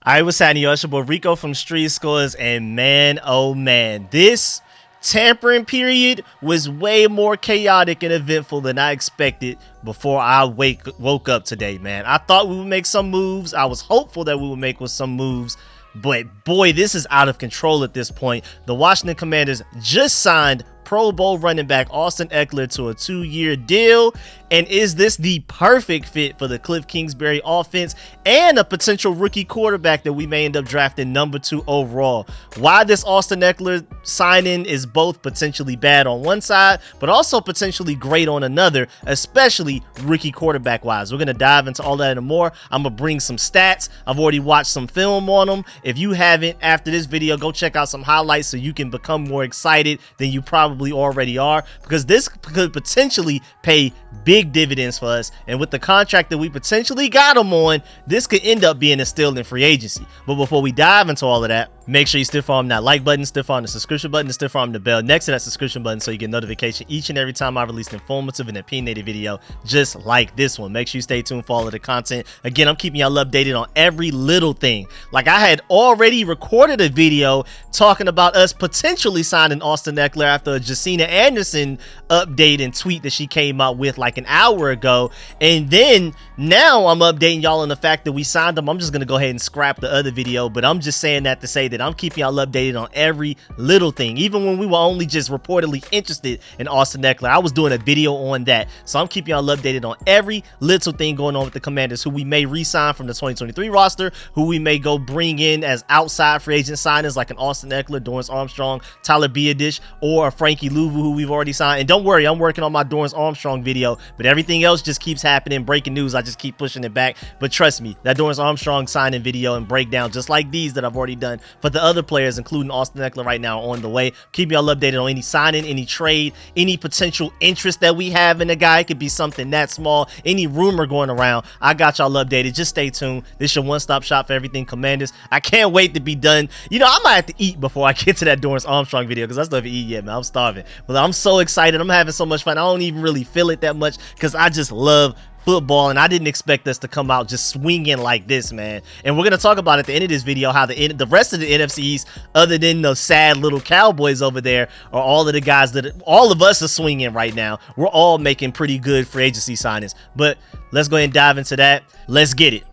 I was happening, yo. It's your boy Rico from RicoScores, and man, oh man, this tampering period was way more chaotic and eventful than I expected before I woke up today, man. I thought we would make some moves. I was hopeful that we would make some moves, but boy, this is out of control at this point. The Washington Commanders just signed Pro Bowl running back Austin Ekeler to a 2-year deal. And is this the perfect fit for the Kingsbury offense and a potential rookie quarterback that we may end up drafting number 2 overall? Why this Austin Ekeler signing is both potentially bad on one side, but also potentially great on another, especially rookie quarterback wise. We're going to dive into all that and more. I'm going to bring some stats. I've already watched some film on them. If you haven't, after this video, go check out some highlights so you can become more excited than you probably already are, because this could potentially pay big dividends for us, and with the contract that we potentially got him on, this could end up being a steal in free agency. But before we dive into all of that, make sure you stiff arm that like button, stiff arm the subscription button, and stiff arm the bell next to that subscription button so you get notification each and every time I release an informative and opinionated video just like this one. Make sure you stay tuned for all of the content. Again, I'm keeping y'all updated on every little thing. Like, I had already recorded a video talking about us potentially signing Austin Ekeler after a Jacina Anderson update and tweet that she came out with like an hour ago, and then now I'm updating y'all on the fact that we signed him. I'm just gonna go ahead and scrap the other video, but I'm just saying that to say that I'm keeping y'all updated on every little thing. Even when we were only just reportedly interested in Austin Ekeler, I was doing a video on that. So I'm keeping y'all updated on every little thing going on with the Commanders, who we may re-sign from the 2023 roster, who we may go bring in as outside free agent signings like an Austin Ekeler, Dorrance Armstrong, Tyler Biadish, or a Frankie Louvu, who we've already signed. And don't worry, I'm working on my Dorrance Armstrong video, but everything else just keeps happening. Breaking news, I just keep pushing it back. But trust me, that Dorrance Armstrong signing video and breakdown, just like these that I've already done for the other players, including Austin Ekeler right now, on the way. Keep y'all updated on any signing, any trade, any potential interest that we have in the guy. It could be something that small, any rumor going around. I got y'all updated. Just stay tuned. This is your one-stop shop for everything Commanders. I can't wait to be done. You know, I might have to eat before I get to that Dorrance Armstrong video, because I still haven't eaten yet, man. I'm starving. But I'm so excited. I'm having so much fun. I don't even really feel it that much because I just love football, and I didn't expect us to come out just swinging like this, man. And we're going to talk about at the end of this video how the rest of the NFC East, other than the sad little Cowboys over there, are all of the guys that all of us are swinging right now. We're all making pretty good free agency signings. But let's go ahead and dive into that. Let's get it.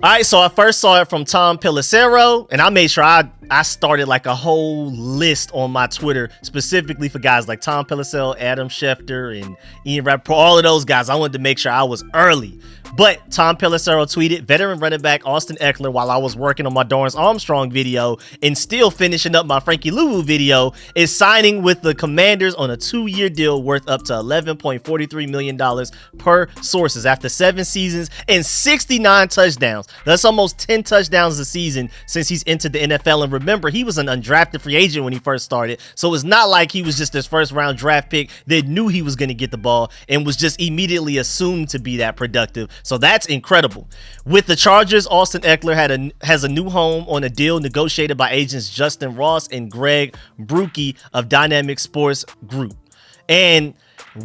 All right, so I first saw it from Tom Pelissero, and I made sure I started like a whole list on my Twitter specifically for guys like Tom Pelissero, Adam Schefter, and Ian Rappaport, all of those guys. I wanted to make sure I was early. But Tom Pelissero tweeted, veteran running back Austin Ekeler, while I was working on my Dorrance Armstrong video and still finishing up my Frankie Louvu video, is signing with the Commanders on a 2-year deal worth up to $11.43 million per sources after 7 seasons and 69 touchdowns. That's almost 10 touchdowns a season since he's entered the NFL. And remember, he was an undrafted free agent when he first started, so it's not like he was just this first-round draft pick that knew he was going to get the ball and was just immediately assumed to be that productive. So that's incredible. With the Chargers, Austin Ekeler has a new home on a deal negotiated by agents Justin Ross and Greg Brookie of Dynamic Sports Group. And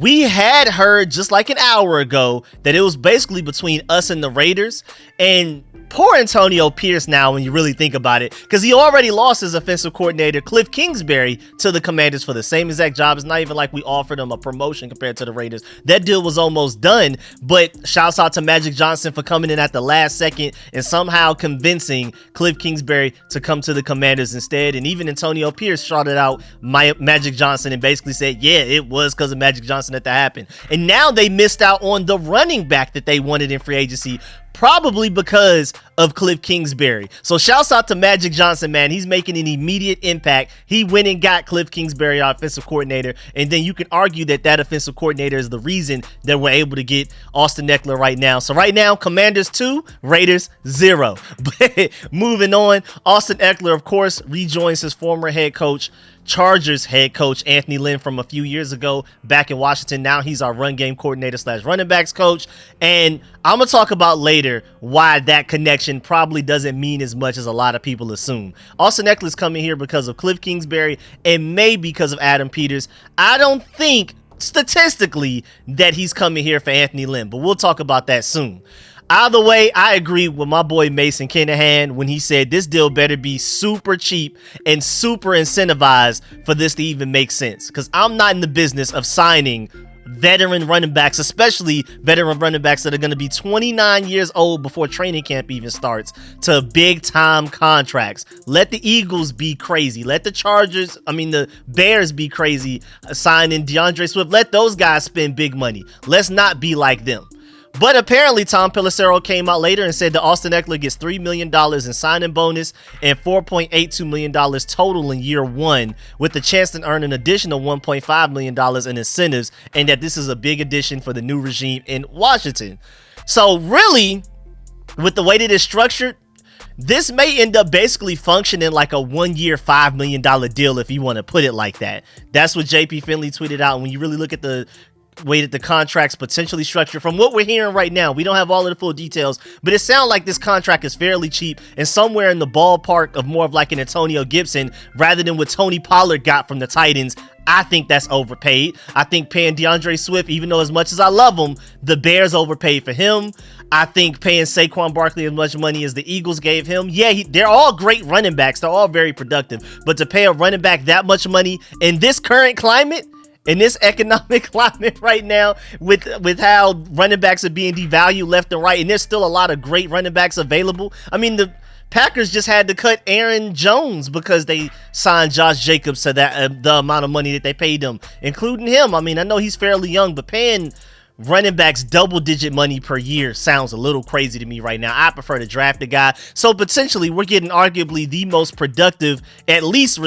we had heard just like an hour ago that it was basically between us and the Raiders. And poor Antonio Pierce now, when you really think about it, because he already lost his offensive coordinator, Kliff Kingsbury, to the Commanders for the same exact job. It's not even like we offered him a promotion compared to the Raiders. That deal was almost done, but shouts out to Magic Johnson for coming in at the last second and somehow convincing Kliff Kingsbury to come to the Commanders instead. And even Antonio Pierce shouted out Magic Johnson and basically said, yeah, it was because of Magic Johnson that happened. And now they missed out on the running back that they wanted in free agency. probably because of Kliff Kingsbury. So shouts out to Magic Johnson, man. He's making an immediate impact. He went and got Kliff Kingsbury, our offensive coordinator, and then you can argue that that offensive coordinator is the reason that we're able to get Austin Ekeler right now. So right now, Commanders 2, Raiders 0. But moving on, Austin Ekeler, of course, rejoins his former head coach, Chargers head coach Anthony Lynn from a few years ago back in Washington. Now he's our run game coordinator / running backs coach. And I'm going to talk about later why that connection probably doesn't mean as much as a lot of people assume. Austin Ekeler's coming here because of Kliff Kingsbury and maybe because of Adam Peters. I don't think statistically that he's coming here for Anthony Lynn, but we'll talk about that soon. Either way, I agree with my boy Mason Kinahan when he said this deal better be super cheap and super incentivized for this to even make sense. Because I'm not in the business of signing veteran running backs, especially veteran running backs that are going to be 29 years old before training camp even starts, to big time contracts. Let the Eagles be crazy. Let the Bears be crazy signing DeAndre Swift. Let those guys spend big money. Let's not be like them. But apparently, Tom Pelissero came out later and said that Austin Ekeler gets $3 million in signing bonus and $4.82 million total in year one, with the chance to earn an additional $1.5 million in incentives, and that this is a big addition for the new regime in Washington. So really, with the way that it's structured, this may end up basically functioning like a 1 year, $5 million deal, if you want to put it like that. That's what JP Finley tweeted out. And when you really look at the way that the contract's potentially structured, from what we're hearing right now, we don't have all of the full details, but it sounds like this contract is fairly cheap and somewhere in the ballpark of more of like an Antonio Gibson rather than what Tony Pollard got from the Titans. I think that's overpaid. I think paying DeAndre Swift, even though as much as I love him, the Bears overpaid for him. I think paying Saquon Barkley as much money as the Eagles gave him. Yeah, they're all great running backs. They're all very productive. But to pay a running back that much money in this current climate, in this economic climate right now, with how running backs are being devalued left and right, and there's still a lot of great running backs available. I mean, the Packers just had to cut Aaron Jones because they signed Josh Jacobs to that the amount of money that they paid him, including him. I mean, I know he's fairly young, but paying running backs double-digit money per year sounds a little crazy to me right now. I prefer to draft a guy. So potentially, we're getting arguably the most productive, at least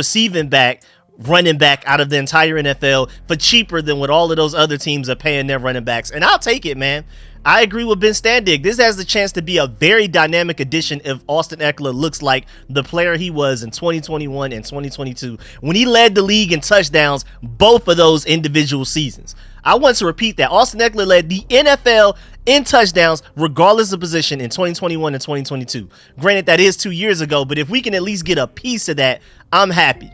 running back out of the entire NFL for cheaper than what all of those other teams are paying their running backs. And I'll take it, man. I agree with Ben Standig. This has the chance to be a very dynamic addition if Austin Ekeler looks like the player he was in 2021 and 2022 when he led the league in touchdowns both of those individual seasons. I want to repeat that. Austin Ekeler led the NFL in touchdowns regardless of position in 2021 and 2022. Granted, that is 2 years ago, but if we can at least get a piece of that, I'm happy.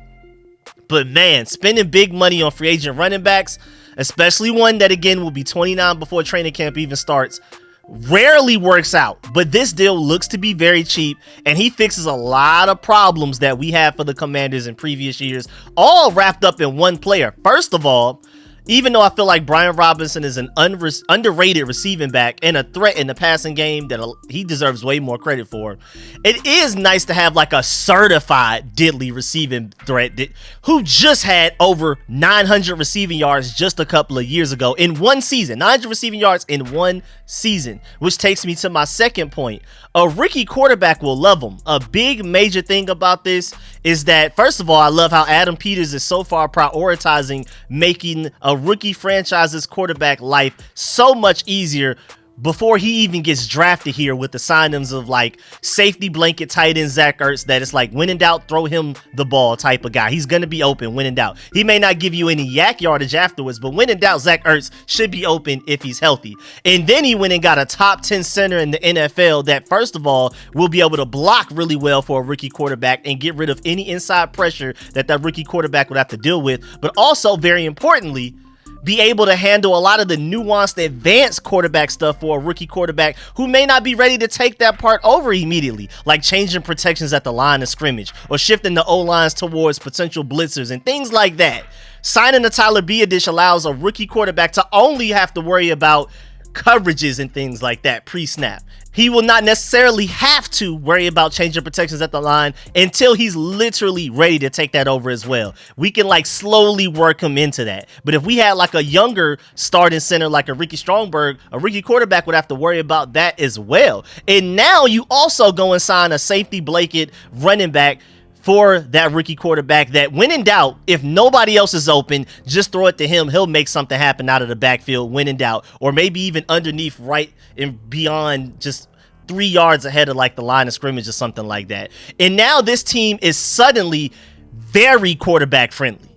But man, spending big money on free agent running backs, especially one that again will be 29 before training camp even starts, rarely works out. But this deal looks to be very cheap, and he fixes a lot of problems that we had for the Commanders in previous years, all wrapped up in one player. First of all, even though I feel like Brian Robinson is an underrated receiving back and a threat in the passing game that he deserves way more credit for, it is nice to have like a certified diddly receiving threat who just had over 900 receiving yards just a couple of years ago in one season. 900 receiving yards in one season, which takes me to my second point. A rookie quarterback will love him. A big major thing about this is that, first of all, I love how Adam Peters is so far prioritizing making a rookie franchise's quarterback life so much easier before he even gets drafted here, with the signings of like safety blanket tight end Zach Ertz, that it's like when in doubt, throw him the ball type of guy. He's going to be open when in doubt. He may not give you any yak yardage afterwards, but when in doubt, Zach Ertz should be open if he's healthy. And then he went and got a top 10 center in the NFL that, first of all, will be able to block really well for a rookie quarterback and get rid of any inside pressure that rookie quarterback would have to deal with. But also, very importantly, be able to handle a lot of the nuanced advanced quarterback stuff for a rookie quarterback who may not be ready to take that part over immediately, like changing protections at the line of scrimmage or shifting the O-lines towards potential blitzers and things like that. Signing the Tyler Biadasz allows a rookie quarterback to only have to worry about coverages and things like that pre-snap. He will not necessarily have to worry about changing protections at the line until he's literally ready to take that over as well. We can like slowly work him into that. But if we had like a younger starting center like a Ricky Strongberg, a rookie quarterback would have to worry about that as well. And now you also go and sign a safety blanket running back for that rookie quarterback that, when in doubt, if nobody else is open, just throw it to him. He'll make something happen out of the backfield when in doubt, or maybe even underneath, right and beyond, just 3 yards ahead of like the line of scrimmage or something like that. And now this team is suddenly very quarterback friendly.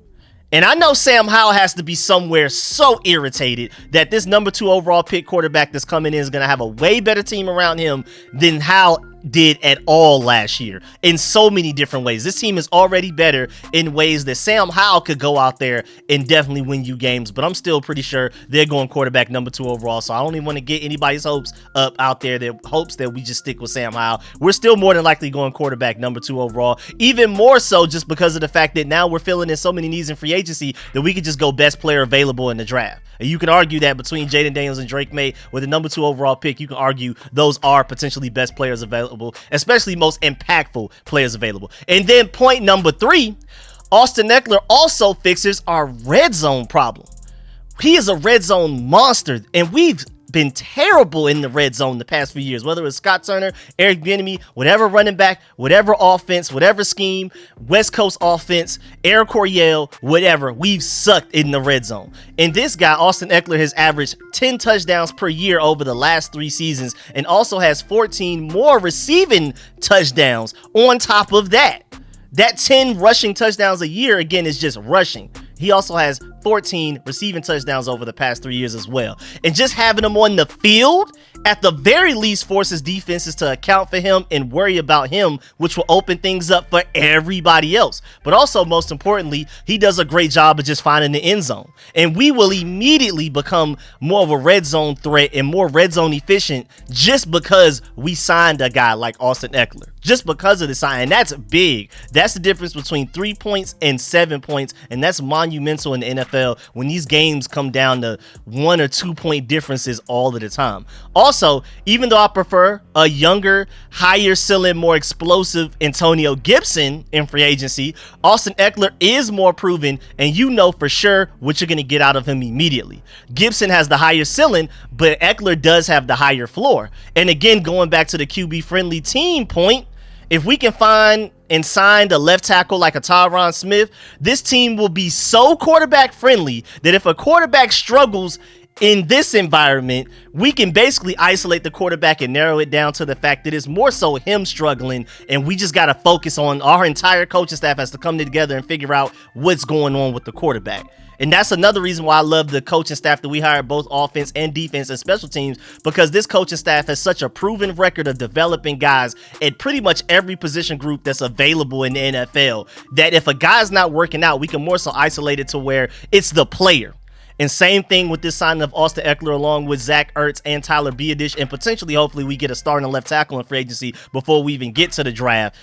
And I know Sam Howell has to be somewhere so irritated that this number 2 overall pick quarterback that's coming in is going to have a way better team around him than Howell did at all last year in so many different ways. This team is already better in ways that Sam Howell could go out there and definitely win you games, but I'm still pretty sure they're going quarterback number 2 overall. So I don't even want to get anybody's hopes up out there that hopes that we just stick with Sam Howell. We're still more than likely going quarterback number 2 overall, even more so just because of the fact that now we're filling in so many needs in free agency that we could just go best player available in the draft. And you can argue that between Jayden Daniels and Drake Maye with the number 2 overall pick, you can argue those are potentially best players available, especially most impactful players available. And then point number 3, Austin Ekeler also fixes our red zone problem. He is a red zone monster, and we've been terrible in the red zone the past few years, whether it's Scott Turner, Eric Bieniemy, whatever running back, whatever offense, whatever scheme, West Coast offense, Eric Coryell, whatever, we've sucked in the red zone. And this guy, Austin Ekeler, has averaged 10 touchdowns per year over the last 3 seasons and also has 14 more receiving touchdowns on top of that. That 10 rushing touchdowns a year, again, is just rushing. He also has 14 receiving touchdowns over the past 3 years as well. And just having him on the field, at the very least, forces defenses to account for him and worry about him, which will open things up for everybody else. But also, most importantly, he does a great job of just finding the end zone. And we will immediately become more of a red zone threat and more red zone efficient just because we signed a guy like Austin Ekeler. Just because of the sign. And that's big. That's the difference between 3 points and 7 points. And that's monumental in the NFL when these games come down to 1 or 2 point differences all of the time. Also, even though I prefer a younger, higher ceiling, more explosive Antonio Gibson in free agency, Austin Ekeler is more proven, and you know for sure what you're going to get out of him immediately. Gibson has the higher ceiling, but Ekeler does have the higher floor. And again, going back to the QB friendly team point, if we can find and sign a left tackle like a Tyron Smith, this team will be so quarterback friendly that if a quarterback struggles in this environment, we can basically isolate the quarterback and narrow it down to the fact that it's more so him struggling, and we just got to focus on our entire coaching staff has to come together and figure out what's going on with the quarterback. And that's another reason why I love the coaching staff that we hired, both offense and defense and special teams, because this coaching staff has such a proven record of developing guys at pretty much every position group that's available in the NFL, that if a guy's not working out, we can more so isolate it to where it's the player. And same thing with this signing of Austin Ekeler along with Zach Ertz and Tyler Biadasz, and potentially, hopefully, we get a starting left tackle in free agency before we even get to the draft.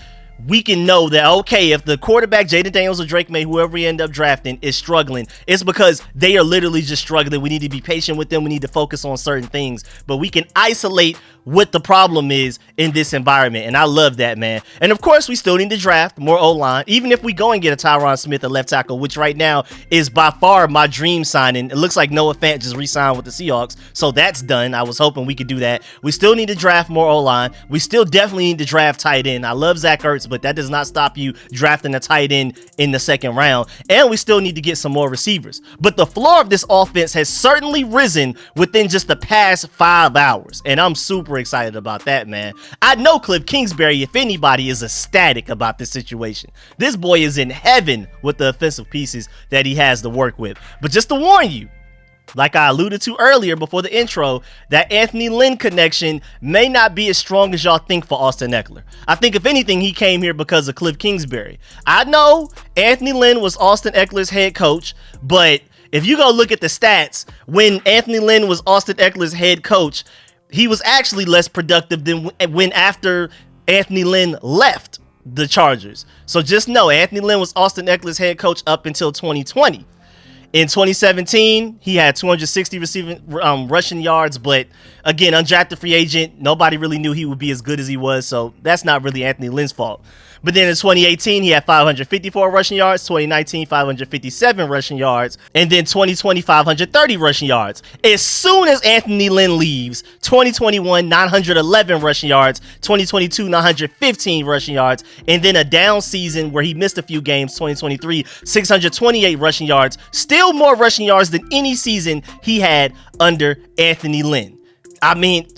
We can know that, okay, if the quarterback, Jayden Daniels or Drake Maye, whoever we end up drafting, is struggling, it's because they are literally just struggling. We need to be patient with them. We need to focus on certain things. But we can isolate what the problem is in this environment. And I love that, man. And of course, we still need to draft more O-line. Even if we go and get a Tyron Smith at left tackle, which right now is by far my dream signing. It looks like Noah Fant just re-signed with the Seahawks. So that's done. I was hoping we could do that. We still need to draft more O-line. We still definitely need to draft tight end. I love Zach Ertz, but that does not stop you drafting a tight end in the second round. And we still need to get some more receivers. But the floor of this offense has certainly risen within just the past 5 hours. And I'm super excited about that, man. I know Kliff Kingsbury, if anybody, is ecstatic about this situation. This boy is in heaven with the offensive pieces that he has to work with. But just to warn you, like I alluded to earlier before the intro, that Anthony Lynn connection may not be as strong as y'all think for Austin Ekeler. I think, if anything, he came here because of Kliff Kingsbury. I know Anthony Lynn was Austin Ekeler's head coach, but if you go look at the stats, when Anthony Lynn was Austin Ekeler's head coach, he was actually less productive than when after Anthony Lynn left the Chargers. So just know, Anthony Lynn was Austin Ekeler's head coach up until 2020. In 2017, he had 260 rushing yards, but again, undrafted free agent. Nobody really knew he would be as good as he was, so that's not really Anthony Lynn's fault. But then in 2018, he had 554 rushing yards, 2019, 557 rushing yards, and then 2020, 530 rushing yards. As soon as Anthony Lynn leaves, 2021, 911 rushing yards, 2022, 915 rushing yards, and then a down season where he missed a few games, 2023, 628 rushing yards, still more rushing yards than any season he had under Anthony Lynn. I mean,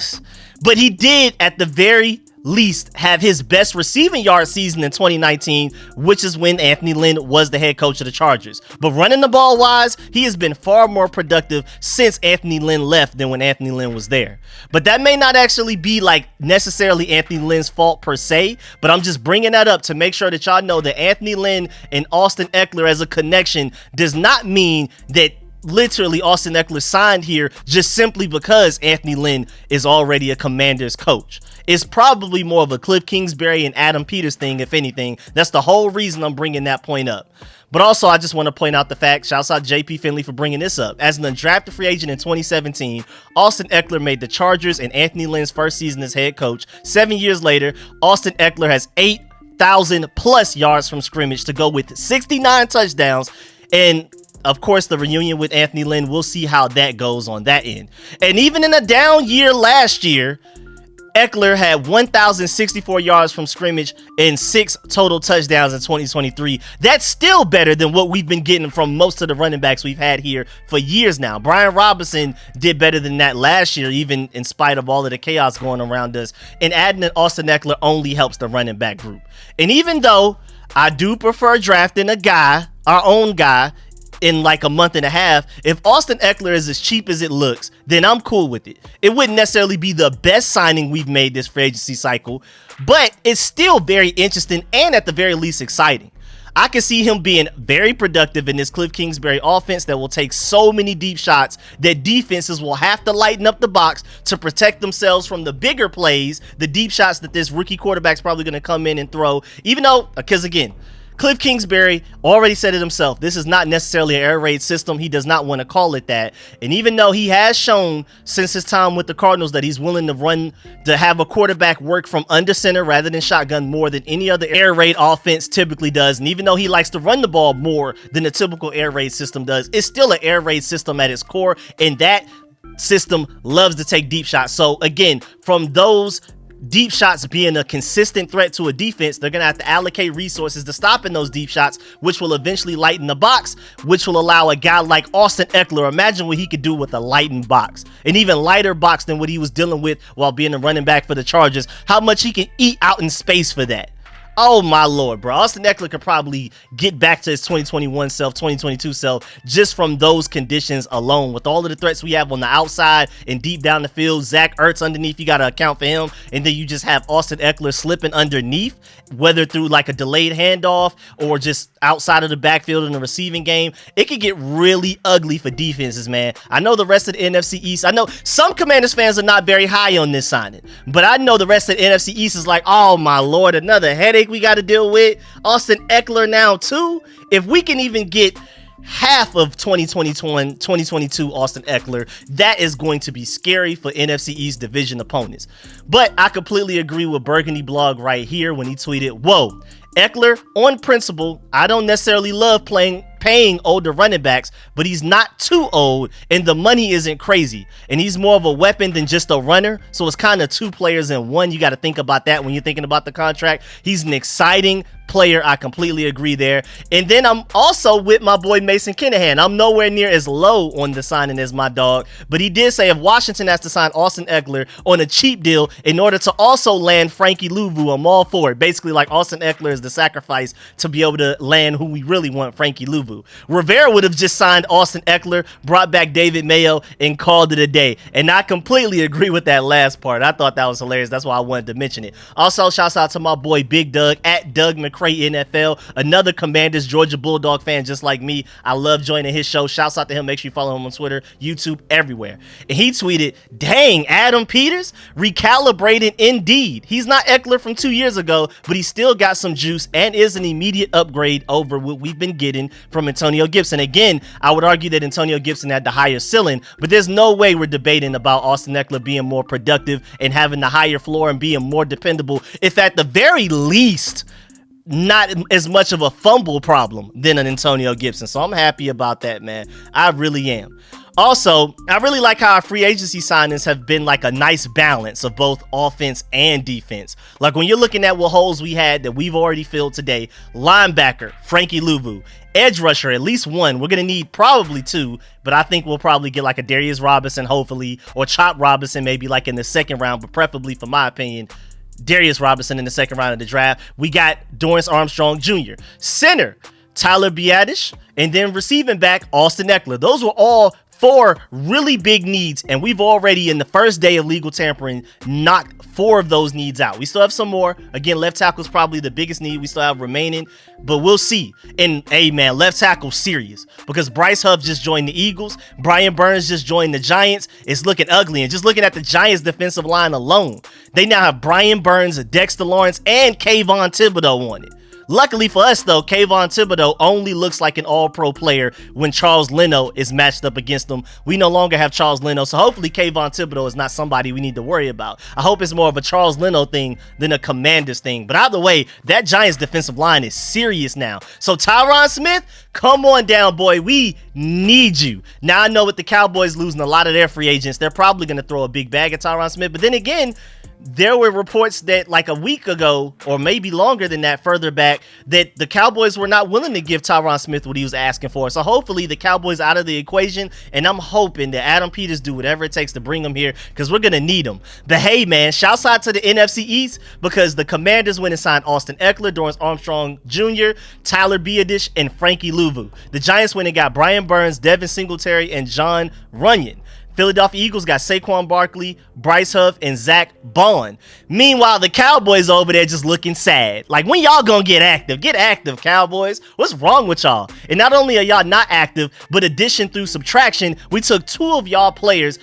but he did at the very least have his best receiving yard season in 2019, which is when Anthony Lynn was the head coach of the Chargers. But running the ball wise, he has been far more productive since Anthony Lynn left than when Anthony Lynn was there. But that may not actually be like necessarily Anthony Lynn's fault per se, but I'm just bringing that up to make sure that y'all know that Anthony Lynn and Austin Ekeler as a connection does not mean that literally Austin Ekeler signed here just simply because Anthony Lynn is already a Commanders coach. It's probably more of a Cliff Kingsbury and Adam Peters thing, if anything. That's the whole reason I'm bringing that point up. But also, I just want to point out the fact, shouts out JP Finley for bringing this up. As an undrafted free agent in 2017, Austin Ekeler made the Chargers in Anthony Lynn's first season as head coach. 7 years later, Austin Ekeler has 8,000 plus yards from scrimmage to go with 69 touchdowns. And of course, the reunion with Anthony Lynn, we'll see how that goes on that end. And even in a down year last year, Ekeler had 1,064 yards from scrimmage and 6 total touchdowns in 2023. That's still better than what we've been getting from most of the running backs we've had here for years now. Brian Robinson did better than that last year, even in spite of all of the chaos going around us. And adding an Austin Ekeler only helps the running back group. And even though I do prefer drafting a guy, our own guy, in like a month and a half, if Austin Ekeler is as cheap as it looks, then I'm cool with it. It wouldn't necessarily be the best signing we've made this free agency cycle, but it's still very interesting and at the very least exciting. I can see him being very productive in this Cliff Kingsbury offense that will take so many deep shots that defenses will have to lighten up the box to protect themselves from the bigger plays, the deep shots that this rookie quarterback's probably going to come in and throw, even though, because again, Cliff Kingsbury already said it himself. This is not necessarily an air raid system. He does not want to call it that. And even though he has shown since his time with the Cardinals that he's willing to have a quarterback work from under center rather than shotgun more than any other air raid offense typically does. And even though he likes to run the ball more than the typical air raid system does, it's still an air raid system at its core. And that system loves to take deep shots. So again, from those deep shots being a consistent threat to a defense, they're going to have to allocate resources to stopping those deep shots, which will eventually lighten the box, which will allow a guy like Austin Ekeler, imagine what he could do with a lightened box, an even lighter box than what he was dealing with while being a running back for the Chargers, how much he can eat out in space for that. Oh my Lord, bro. Austin Ekeler could probably get back to his 2021 self, 2022 self, just from those conditions alone. With all of the threats we have on the outside and deep down the field, Zach Ertz underneath, you got to account for him. And then you just have Austin Ekeler slipping underneath, whether through like a delayed handoff or just outside of the backfield in the receiving game. It could get really ugly for defenses, man. I know the rest of the NFC East, I know some Commanders fans are not very high on this signing, but I know the rest of the NFC East is like, oh my Lord, another headache we got to deal with. Austin Ekeler now too. If we can even get half of 2022 Austin Ekeler, that is going to be scary for NFC East division opponents. But I completely agree with Burgundy Blog right here when he tweeted, whoa, Ekeler, on principle, I don't necessarily love paying older running backs, but he's not too old and the money isn't crazy. And he's more of a weapon than just a runner. So it's kind of two players in one. You got to think about that when you're thinking about the contract. He's an exciting player. I completely agree there. And then I'm also with my boy Mason Kinahan. I'm nowhere near as low on the signing as my dog, but he did say if Washington has to sign Austin Ekeler on a cheap deal in order to also land Frankie Louvu, I'm all for it. Basically, like Austin Ekeler is the sacrifice to be able to land who we really want, Frankie Louvu. Rivera would have just signed Austin Ekeler, brought back David Mayo, and called it a day. And I completely agree with that last part. I thought that was hilarious. That's why I wanted to mention it. Also, shouts out to my boy Big Doug at Doug McCray Cray NFL, another Commanders Georgia Bulldog fan just like me. I love joining his show. Shouts out to him. Make sure you follow him on Twitter, YouTube, everywhere. And he tweeted, dang, Adam Peters recalibrated indeed. He's not Ekeler from 2 years ago, but he still got some juice and is an immediate upgrade over what we've been getting from Antonio Gibson. Again, I would argue that Antonio Gibson had the higher ceiling, but there's no way we're debating about Austin Ekeler being more productive and having the higher floor and being more dependable, if at the very least not as much of a fumble problem than an Antonio Gibson. So I'm happy about that, man. I really am. Also, I really like how our free agency signings have been like a nice balance of both offense and defense. Like when you're looking at what holes we had that we've already filled today, linebacker, Frankie Louvu, edge rusher, at least one. We're going to need probably two, but I think we'll probably get like a Darius Robinson, hopefully, or Chop Robinson, maybe like in the second round, but preferably, for my opinion, Darius Robinson in the second round of the draft. We got Dorrance Armstrong Jr. Center, Tyler Biadasz, and then receiving back, Austin Ekeler. Those were all four really big needs, and we've already, in the first day of legal tampering, knocked four of those needs out. We still have some more. Again, left tackle is probably the biggest need we still have remaining, but we'll see. And hey, man, left tackle serious, because Bryce Huff just joined the Eagles. Brian Burns just joined the Giants. It's looking ugly, and just looking at the Giants defensive line alone, they now have Brian Burns, Dexter Lawrence, and Kayvon Thibodeau on it. Luckily for us, though, Kayvon Thibodeau only looks like an all-pro player when Charles Leno is matched up against him. We no longer have Charles Leno, so hopefully Kayvon Thibodeau is not somebody we need to worry about. I hope it's more of a Charles Leno thing than a Commanders thing. But either way, that Giants defensive line is serious now. So Tyron Smith, come on down, boy. We need you. Now, I know with the Cowboys losing a lot of their free agents, they're probably going to throw a big bag at Tyron Smith. But then again, there were reports that like a week ago, or maybe longer than that, further back, that the Cowboys were not willing to give Tyron Smith what he was asking for. So hopefully the Cowboys out of the equation, and I'm hoping that Adam Peters do whatever it takes to bring him here, because we're going to need him. But hey, man, shouts out to the NFC East, because the Commanders went and signed Austin Ekeler, Dorrance Armstrong Jr., Tyler Biadasz, and Frankie Louvu. The Giants went and got Brian Burns, Devin Singletary, and John Runyon. Philadelphia Eagles got Saquon Barkley, Bryce Huff, and Zach Bond. Meanwhile, the Cowboys over there just looking sad. Like, when y'all gonna get active? Get active, Cowboys. What's wrong with y'all? And not only are y'all not active, but addition through subtraction, we took two of y'all players.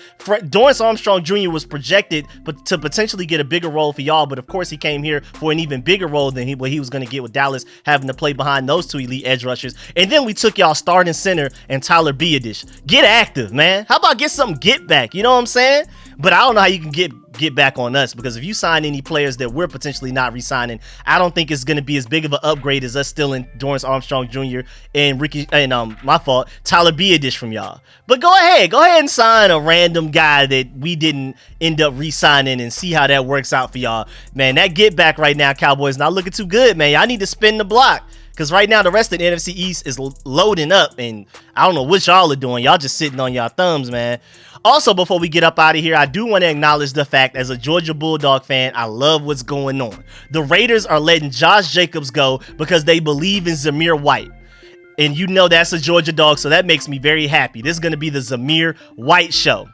Dorrance Armstrong Jr. was projected to potentially get a bigger role for y'all, but of course he came here for an even bigger role than what he was going to get with Dallas, having to play behind those two elite edge rushers. And then we took y'all starting center and Tyler Biadasz. Get active, man. How about get something get back? You know what I'm saying? But I don't know how you can get back on us, because if you sign any players that we're potentially not re-signing, I don't think it's going to be as big of an upgrade as us stealing Dorrance Armstrong Jr. and Tyler Biadasz from y'all. But go ahead and sign a random guy that we didn't end up re-signing and see how that works out for y'all. Man, that get back right now, Cowboys, not looking too good, man. Y'all need to spin the block, because right now the rest of the NFC East is loading up, and I don't know what y'all are doing. Y'all just sitting on y'all thumbs, man. Also, before we get up out of here, I do want to acknowledge the fact, as a Georgia Bulldog fan, I love what's going on. The Raiders are letting Josh Jacobs go because they believe in Zamir White. And you know that's a Georgia dog, so that makes me very happy. This is going to be the Zamir White show.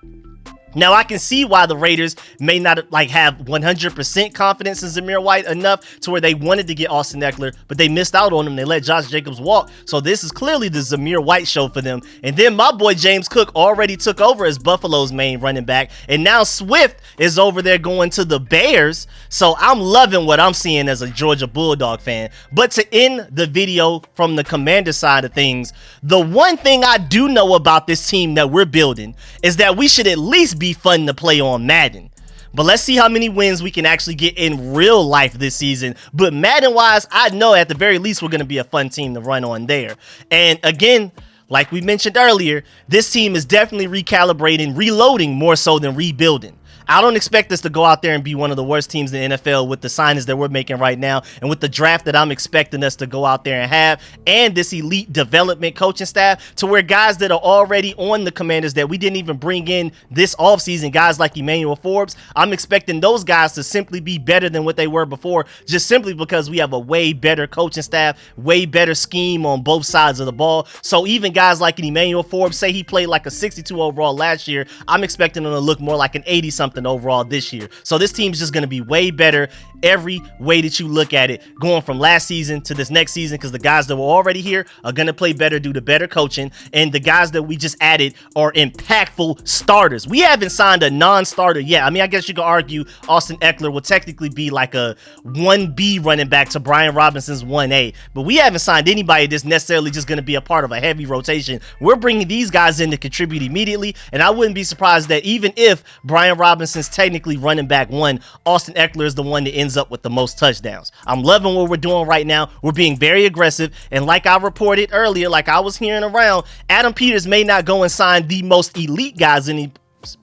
Now, I can see why the Raiders may not have 100% confidence in Zamir White enough to where they wanted to get Austin Ekeler, but they missed out on him. They let Josh Jacobs walk. So this is clearly the Zamir White show for them. And then my boy James Cook already took over as Buffalo's main running back. And now Swift is over there going to the Bears. So I'm loving what I'm seeing as a Georgia Bulldog fan. But to end the video from the Commander side of things, the one thing I do know about this team that we're building is that we should at least be fun to play on Madden. But let's see how many wins we can actually get in real life this season. But Madden wise, I know at the very least we're going to be a fun team to run on there. And again, like we mentioned earlier, this team is definitely recalibrating, reloading more so than rebuilding. I don't expect us to go out there and be one of the worst teams in the NFL with the signings that we're making right now, and with the draft that I'm expecting us to go out there and have, and this elite development coaching staff, to where guys that are already on the Commanders that we didn't even bring in this offseason, guys like Emmanuel Forbes, I'm expecting those guys to simply be better than what they were before, just simply because we have a way better coaching staff, way better scheme on both sides of the ball. So even guys like an Emmanuel Forbes, say he played like a 62 overall last year, I'm expecting him to look more like an 80-something something overall this year. So this team's just going to be way better every way that you look at it, going from last season to this next season, because the guys that were already here are going to play better due to better coaching, and the guys that we just added are impactful starters. We haven't signed a non-starter yet. I mean, I guess you could argue Austin Ekeler will technically be like a 1B running back to Brian Robinson's 1A, but we haven't signed anybody that's necessarily just going to be a part of a heavy rotation. We're bringing these guys in to contribute immediately, and I wouldn't be surprised that even if Brian Robinson's technically running back 1, Austin Ekeler is the one that ends up with the most touchdowns. I'm loving what we're doing right now. We're being very aggressive, and like I reported earlier, like I was hearing around, Adam Peters may not go and sign the most elite guys in the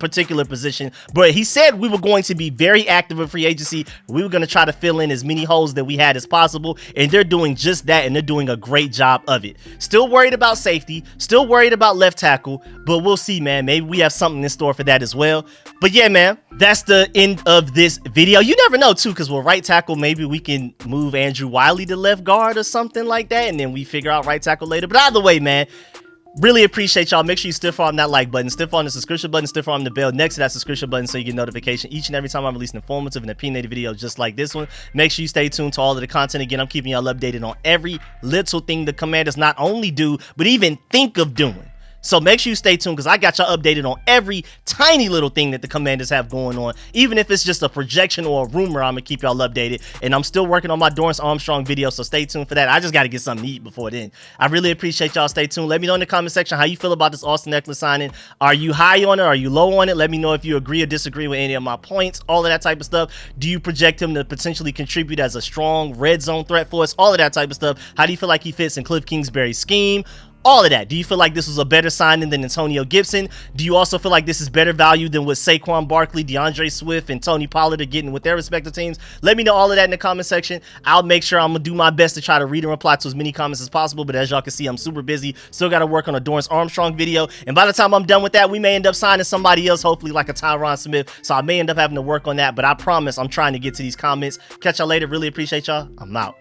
particular position, but he said we were going to be very active in free agency. We were going to try to fill in as many holes that we had as possible, and they're doing just that, and they're doing a great job of it. Still worried about safety, still worried about left tackle, but we'll see, man. Maybe we have something in store for that as well. But yeah, man, that's the end of this video. You never know too, because with right tackle, maybe we can move Andrew Wiley to left guard or something like that, and then we figure out right tackle later. But either way, man, really appreciate y'all. Make sure you stiff arm that like button, stiff arm the subscription button, stiff arm the bell next to that subscription button so you get notification each and every time I release an informative and opinionated video just like this one. Make sure you stay tuned to all of the content. Again, I'm keeping y'all updated on every little thing the Commanders not only do, but even think of doing. So make sure you stay tuned, because I got y'all updated on every tiny little thing that the Commanders have going on. Even if it's just a projection or a rumor, I'm going to keep y'all updated. And I'm still working on my Dorrance Armstrong video, so stay tuned for that. I just got to get something to eat before then. I really appreciate y'all. Stay tuned. Let me know in the comment section how you feel about this Austin Ekeler signing. Are you high on it? Are you low on it? Let me know if you agree or disagree with any of my points, all of that type of stuff. Do you project him to potentially contribute as a strong red zone threat for us? All of that type of stuff. How do you feel like he fits in Kliff Kingsbury's scheme? All of that. Do you feel like this was a better signing than Antonio Gibson? Do you also feel like this is better value than what Saquon Barkley, DeAndre Swift, and Tony Pollard are getting with their respective teams? Let me know all of that in the comment section. I'll make sure I'm going to do my best to try to read and reply to as many comments as possible, but as y'all can see, I'm super busy. Still got to work on a Dorrance Armstrong video, and by the time I'm done with that, we may end up signing somebody else, hopefully like a Tyron Smith, so I may end up having to work on that, but I promise I'm trying to get to these comments. Catch y'all later. Really appreciate y'all. I'm out.